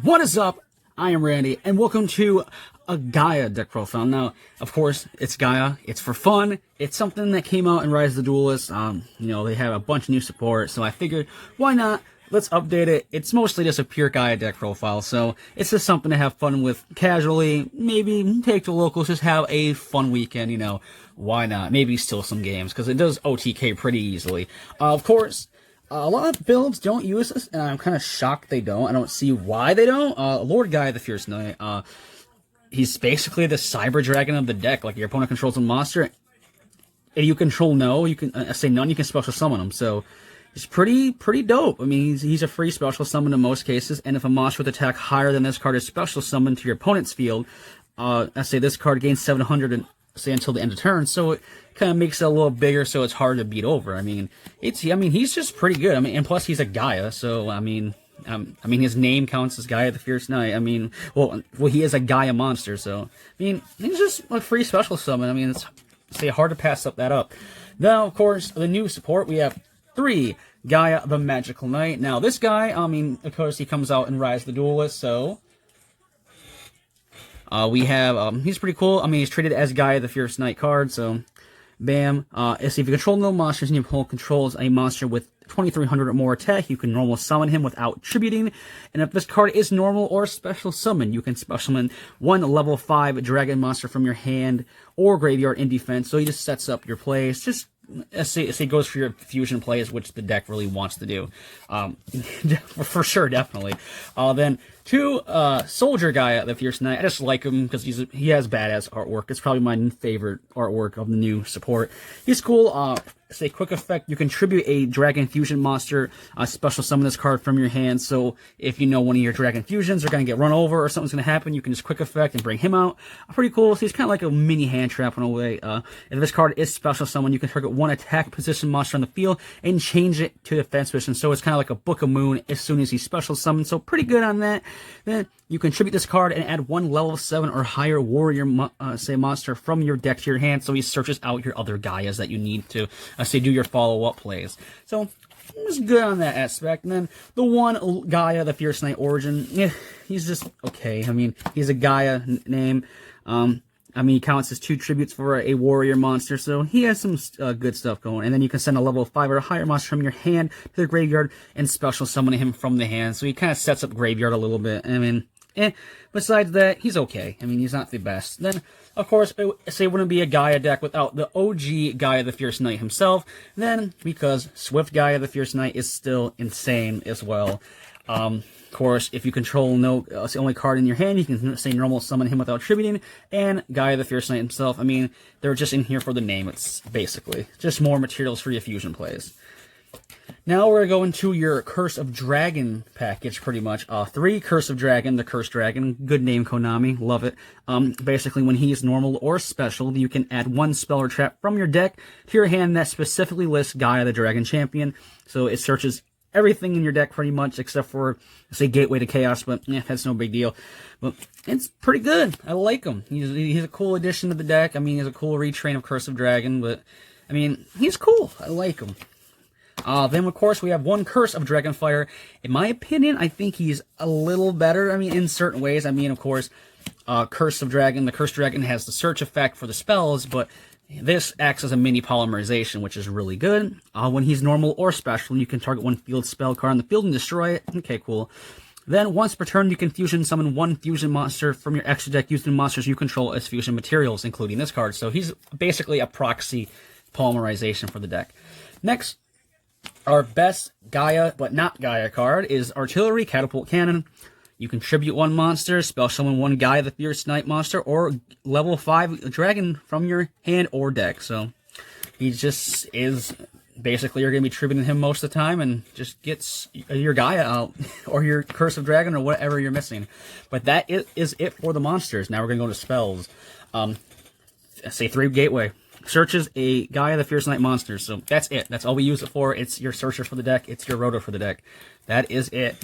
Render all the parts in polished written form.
What is up? I am Randy, and welcome to a Gaia deck profile. Now, of course, it's Gaia. It's for fun. It's something that came out in Rise of the Duelists. They have a bunch of new support, so I figured, why not? Let's update it. It's mostly just a pure Gaia deck profile, so it's just something to have fun with casually. Maybe take to locals, just have a fun weekend, why not? Maybe steal some games, because it does OTK pretty easily. Of course, a lot of builds don't use this, and I'm kind of shocked they don't. I don't see why they don't. Lord Gaia the Fierce Knight, he's basically the cyber dragon of the deck. Like, your opponent controls a monster, and you control no, you can say none, you can special summon him. So it's pretty dope. I mean, he's a free special summon in most cases, and if a monster with attack higher than this card is special summoned to your opponent's field, let's say this card gains 700 and say until the end of turn, so it kind of makes it a little bigger, so it's hard to beat over. I mean, he's just pretty good. I mean, and plus he's a Gaia, so I mean, his name counts as Gaia the Fierce Knight. I mean, well, he is a Gaia monster, so I mean, he's just a free special summon. I mean, it's hard to pass that up. Now, of course, the new support, we have 3 Gaia the Magical Knight. Now, this guy, of course, he comes out in Rise of the Duelist, so we have, he's pretty cool. I mean, he's treated as Gaia the Fierce Knight card, so bam. If you control no monsters and your opponent controls a monster with 2300 or more attack, you can normal summon him without tributing. And if this card is normal or special summon, you can special summon 1 level 5 dragon monster from your hand or graveyard in defense. So he just sets up your plays. Just say goes for your fusion plays, which the deck really wants to do. For sure, definitely. Then 2 Soldier Gaia the Fierce Knight. I just like him because he has badass artwork. It's probably my favorite artwork of the new support. He's cool. Say quick effect, you contribute a Dragon Fusion monster, special summon this card from your hand, so if you know one of your Dragon Fusions are going to get run over or something's going to happen, you can just quick effect and bring him out. Pretty cool. So he's kind of like a mini hand trap in a way. If this card is special summon, you can target 1 attack position monster on the field and change it to defense position, so it's kind of like a Book of Moon as soon as he's special summoned, so pretty good on that. Then you contribute this card and add 1 level 7 or higher warrior monster from your deck to your hand, so he searches out your other Gaias that you need to do your follow-up plays. So it's good on that aspect. And then the 1 Gaia the Fierce Knight Origin, he's just okay. I mean, he's a Gaia name. He counts as 2 tributes for a warrior monster, so he has some good stuff going. And then you can send a level 5 or higher monster from your hand to the graveyard and special summon him from the hand. So he kind of sets up graveyard a little bit. I mean, besides that, he's okay. I mean, he's not the best. Then, of course, it wouldn't be a Gaia deck without the OG Gaia the Fierce Knight himself. Then, because Swift Gaia the Fierce Knight is still insane as well. Of course, if you control it's the only card in your hand, you can say normal summon him without tributing. And Gaia the Fierce Knight himself, I mean, they're just in here for the name. It's basically just more materials for your fusion plays. Now we're going to your Curse of Dragon package, pretty much. 3 Curse of Dragon, the Cursed Dragon. Good name, Konami. Love it. Basically, when he's normal or special, you can add 1 spell or trap from your deck to your hand that specifically lists Gaia the Dragon Champion. So it searches everything in your deck, pretty much, except for, say, Gateway to Chaos, but that's no big deal. But it's pretty good. I like him. He's a cool addition to the deck. I mean, he's a cool retrain of Curse of Dragon, but, I mean, he's cool. I like him. Then, of course, we have 1 Curse of Dragonfire. In my opinion, I think he's a little better. I mean, in certain ways. I mean, of course, Curse of Dragon, the Cursed Dragon has the search effect for the spells, but this acts as a mini polymerization, which is really good. When he's normal or special, you can target 1 field spell card on the field and destroy it. Okay, cool. Then, once per turn, you can fusion summon 1 fusion monster from your extra deck using monsters you control as fusion materials, including this card. So he's basically a proxy polymerization for the deck. Next, our best Gaia, but not Gaia card is Artillery Catapult Cannon. You contribute 1 monster, spell summon 1 Gaia the Fierce Knight monster, or level 5 dragon from your hand or deck. So he just is, basically, you're going to be tributing him most of the time and just gets your Gaia out, or your Curse of Dragon, or whatever you're missing. But that is it for the monsters. Now we're going to go to spells. Say 3 Gateway. Searches a Gaia the Fierce Knight monster, so that's it. That's all we use it for. It's your searcher for the deck. It's your rotor for the deck. That is it.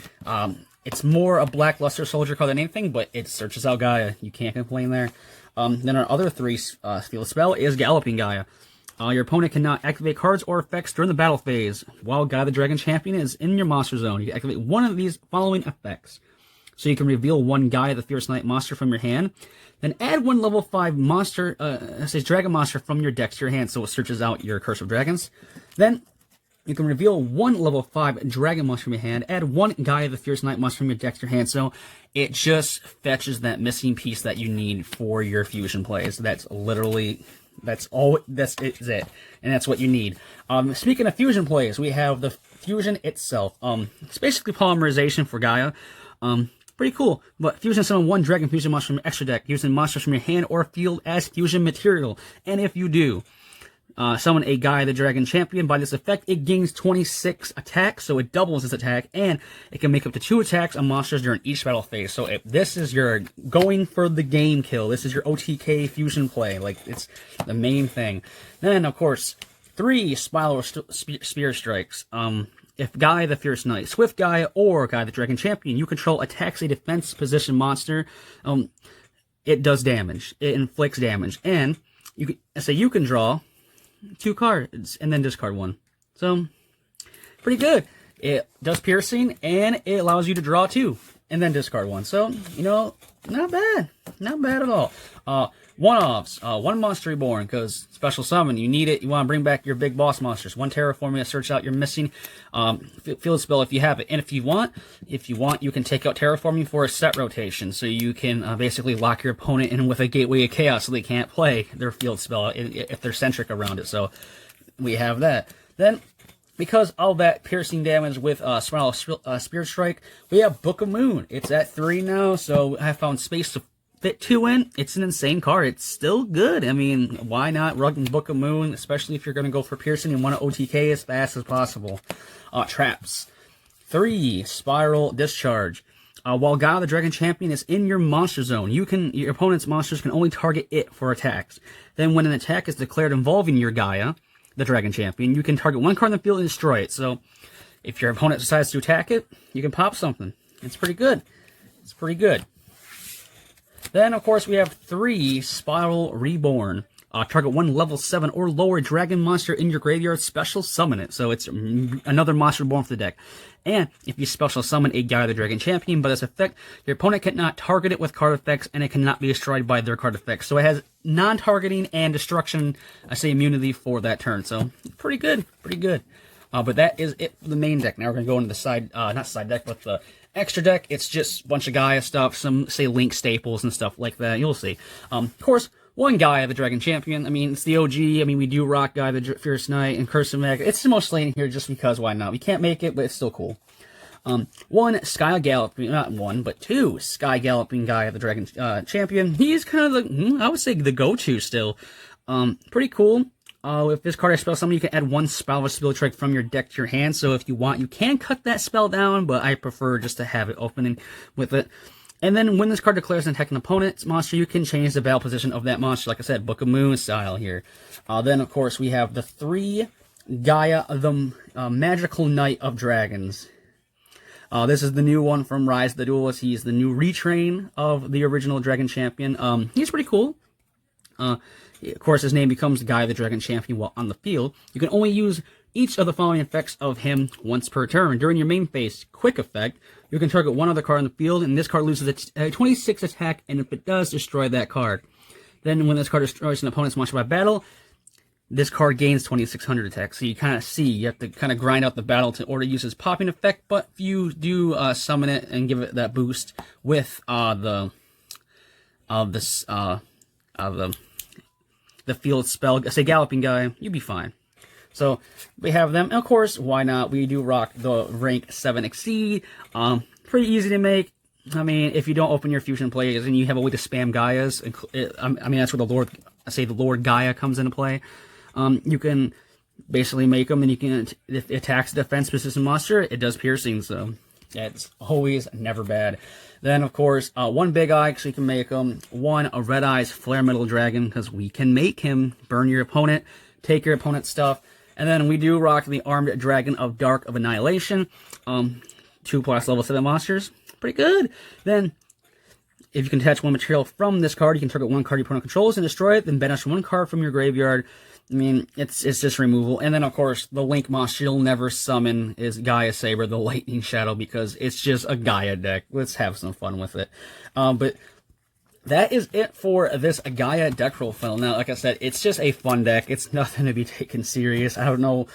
It's more a Blackluster Soldier card than anything, but it searches out Gaia. You can't complain there. Then our other 3 field spell is Galloping Gaia. Your opponent cannot activate cards or effects during the battle phase. While Gaia the Dragon Champion is in your monster zone, you can activate one of these following effects. So you can reveal one Gaia the Fierce Knight monster from your hand, then add one level 5 monster, says dragon monster from your deck to your hand, so it searches out your Curse of Dragons. Then you can reveal one level 5 dragon monster from your hand, add one Gaia the Fierce Knight monster from your deck to your hand, so it just fetches that missing piece that you need for your fusion plays. That's literally, that's it, and that's what you need. Speaking of fusion plays, we have the fusion itself. It's basically polymerization for Gaia. Pretty cool. But fusion summon one dragon fusion monster from your extra deck, using monsters from your hand or field as fusion material. And if you do, summon a Gaia the Dragon Champion. By this effect, it gains 26 attack, so it doubles its attack, and it can make up to 2 attacks on monsters during each battle phase. So if this is your going for the game kill, this is your OTK fusion play, like, it's the main thing. Then, of course, 3 Spiral Spear Strikes. If Gaia the Fierce Knight, Swift Gaia, or Gaia the Dragon Champion, you control attacks a defense position monster, it does damage. It inflicts damage. And you can draw 2 cards and then discard 1. So, pretty good. It does piercing, and it allows you to draw 2 and then discard 1. So, you know, not bad. Not bad at all. One-offs. One monster reborn, because special summon, you need it. You want to bring back your big boss monsters. One terraforming to search out your missing field spell if you have it. And if you want, you can take out terraforming for a set rotation. So you can basically lock your opponent in with a Gateway of Chaos so they can't play their field spell if they're centric around it. So we have that. Then, because of that piercing damage with Spiral Spear Strike, we have Book of Moon. It's at 3 now, so I found space to fit 2 in. It's an insane card. It's still good. I mean, why not run Book of Moon, especially if you're going to go for piercing and want to OTK as fast as possible. Traps. 3 Spiral Discharge. While Gaia the Dragon Champion is in your monster zone, your opponent's monsters can only target it for attacks. Then when an attack is declared involving your Gaia the Dragon Champion, you can target 1 card in the field and destroy it. So if your opponent decides to attack it, you can pop something. It's pretty good. It's pretty good. Then, of course, we have 3 Spiral Reborn. Target 1 level 7 or lower dragon monster in your graveyard, special summon it. So it's another monster born for the deck. And if you special summon a Gaia the Dragon Champion, by this effect, your opponent cannot target it with card effects, and it cannot be destroyed by their card effects. So it has non-targeting and destruction, immunity for that turn. So pretty good, pretty good. But that is it for the main deck. Now we're going to go into the side, not side deck, but the extra deck. It's just a bunch of Gaia stuff, some, say, Link staples and stuff like that. You'll see. Of course, one Gaia the Dragon Champion. I mean, it's the OG. I mean, we do rock Gaia the Fierce Knight and Curse of Mega. It's the most slain here just because, why not? We can't make it, but it's still cool. 1 Sky Galloping, not 1, but 2 Sky Galloping Gaia the Dragon Champion. He's kind of the, I would say, the go-to still. Pretty cool. If this card is spell summon, you can add 1 Spiral Spear Strike from your deck to your hand. So if you want, you can cut that spell down, but I prefer just to have it opening with it. And then when this card declares an attack on an opponent's monster, you can change the battle position of that monster. Like I said, Book of Moon style here. Then, of course, we have the 3 Gaia, the Magical Knight of Dragons. This is the new one from Rise of the Duelist. He's the new retrain of the original Dragon Champion. He's pretty cool. Of course, his name becomes Gaia the Dragon Champion while on the field. You can only use each of the following effects of him once per turn. During your main phase, quick effect, you can target 1 other card on the field, and this card loses a 26 attack, and if it does, destroy that card. Then when this card destroys an opponent's monster by battle, this card gains 2600 attack. So you kind of see, you have to kind of grind out the battle in order to use his popping effect, but if you do summon it and give it that boost with the field spell, say Galloping Guy, you'd be fine. So we have them, and of course, why not? We do rock the rank 7 Exceed. Pretty easy to make. I mean, if you don't open your fusion plays and you have a way to spam Gaias, I mean, that's where the Lord Gaia comes into play. You can basically make them, and you can, if it attacks the defense position monster, it does piercing, so it's always never bad. Then, of course, 1 Big Eye, so you can make them. 1 a Red Eyes Flare Metal Dragon, because we can make him burn your opponent, take your opponent's stuff. And then we do rock the Armed Dragon of Dark of Annihilation. 2+ level 7 monsters. Pretty good. Then, if you can attach one material from this card, you can target one card your opponent controls and destroy it, then banish one card from your graveyard. I mean, it's just removal. And then, of course, the Link monster you'll never summon is Gaia Saber, the Lightning Shadow, because it's just a Gaia deck. Let's have some fun with it. But that is it for this Gaia deck profile. Now, like I said, it's just a fun deck. It's nothing to be taken serious. I don't know.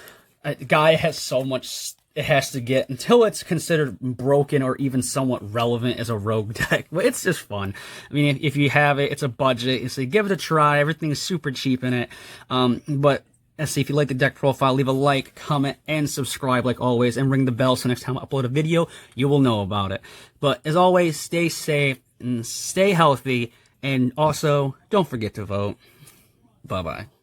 Gaia has so much it has to get until it's considered broken or even somewhat relevant as a rogue deck. But it's just fun. I mean, if you have it, it's a budget. So give it a try. Everything's super cheap in it. But let's see, if you like the deck profile, leave a like, comment, and subscribe like always, and ring the bell so next time I upload a video, you will know about it. But as always, stay safe and stay healthy, and also don't forget to vote. Bye-bye.